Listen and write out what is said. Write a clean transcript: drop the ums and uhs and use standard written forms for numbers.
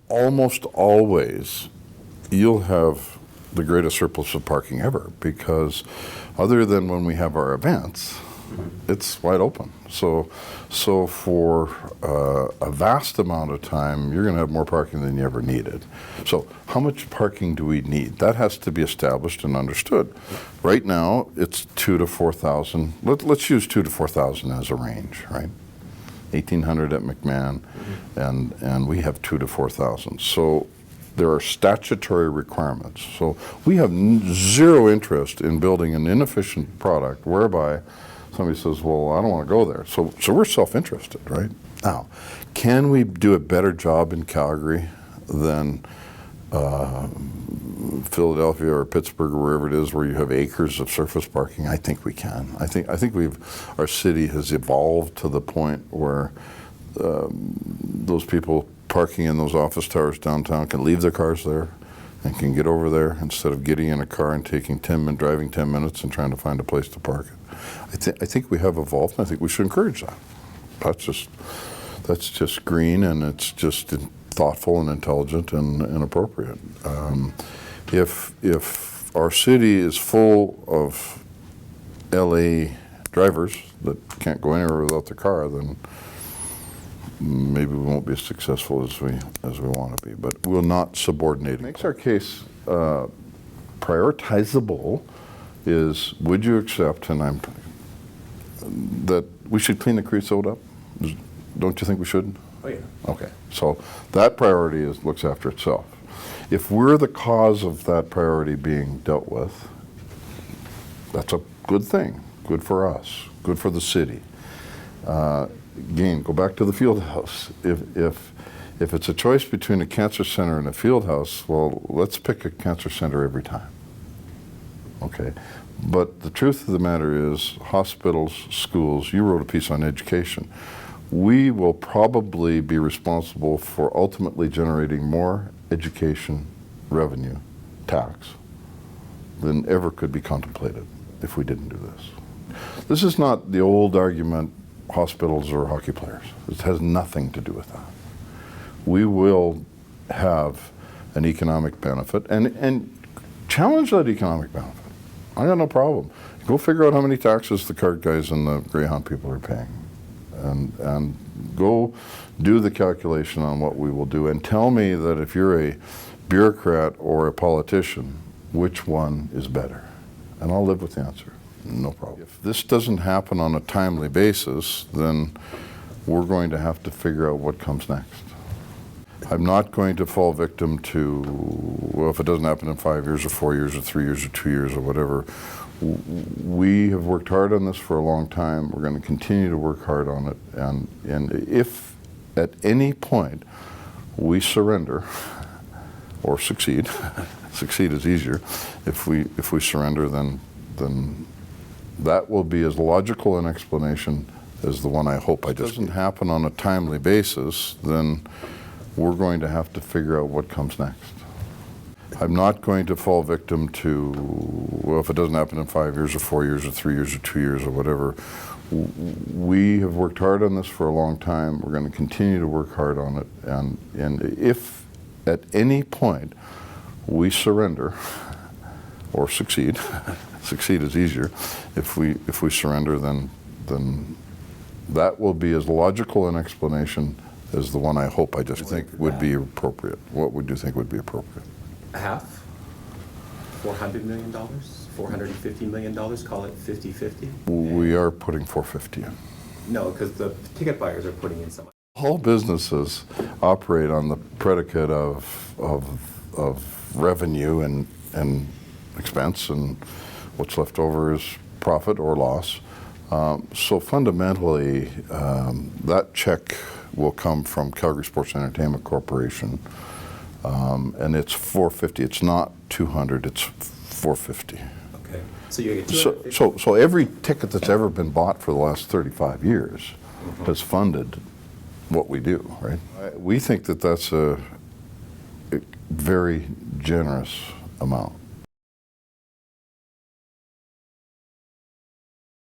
almost always you'll have the greatest surplus of parking ever, because other than when we have our events, it's wide open. So for a vast amount of time, you're going to have more parking than you ever needed. So how much parking do we need? That has to be established and understood. Right now, it's 2,000 to 4,000. Let's use 2,000 to 4,000 as a range, right? 1,800 at McMahon, and we have 2,000 to 4,000. So there are statutory requirements. So we have zero interest in building an inefficient product whereby somebody says, well, I don't want to go there. So we're self-interested, right? Now, can we do a better job in Calgary than Philadelphia or Pittsburgh or wherever it is where you have acres of surface parking? I think we can. I think our city has evolved to the point where those people parking in those office towers downtown can leave their cars there and can get over there instead of getting in a car and taking driving 10 minutes and trying to find a place to park it. I think we have evolved, and I think we should encourage that. That's just green, and it's just thoughtful and intelligent and appropriate. If our city is full of LA drivers that can't go anywhere without their car, then maybe we won't be as successful as we want to be. But we'll not subordinate it. What makes our case prioritizable is, would you accept, and that we should clean the creosote up? Don't you think we should? Oh, yeah. Okay, so that priority looks after itself. If we're the cause of that priority being dealt with, that's a good thing, good for us, good for the city. Again, go back to the field house. If it's a choice between a cancer center and a field house, well, let's pick a cancer center every time. Okay, but the truth of the matter is, hospitals, schools, you wrote a piece on education. We will probably be responsible for ultimately generating more education revenue tax than ever could be contemplated if we didn't do this. This is not the old argument, hospitals or hockey players. It has nothing to do with that. We will have an economic benefit and challenge that economic benefit. I got no problem. Go figure out how many taxes the cart guys and the Greyhound people are paying, and go do the calculation on what we will do, and tell me that if you're a bureaucrat or a politician, which one is better? And I'll live with the answer. No problem. If this doesn't happen on a timely basis, then we're going to have to figure out what comes next. I'm not going to fall victim to, well, if it doesn't happen in 5 years or 4 years or 3 years or 2 years or whatever. We have worked hard on this for a long time. We're going to continue to work hard on it. And if at any point we surrender or succeed, succeed is easier. If we surrender, then that will be as logical an explanation as the one I hope I just gave. If it doesn't happen on a timely basis, then we're going to have to figure out what comes next. I'm not going to fall victim to, well, if it doesn't happen in 5 years or 4 years or 3 years or 2 years or whatever. We have worked hard on this for a long time. We're going to continue to work hard on it. And if at any point we surrender or succeed, succeed is easier. If we surrender, then that will be as logical an explanation as the one I hope I just think would be appropriate. What would you think would be appropriate? Half? $400 million? $450 million? Call it 50-50? We are putting 450 in. No, because the ticket buyers are putting in some. All businesses operate on the predicate of revenue and expense, and what's left over is profit or loss. So fundamentally, that check will come from Calgary Sports Entertainment Corporation, and it's 450. It's not 200. It's 450. Okay. So you get 250. So every ticket that's ever been bought for the last 35 years has funded what we do, right? We think that that's a very generous amount.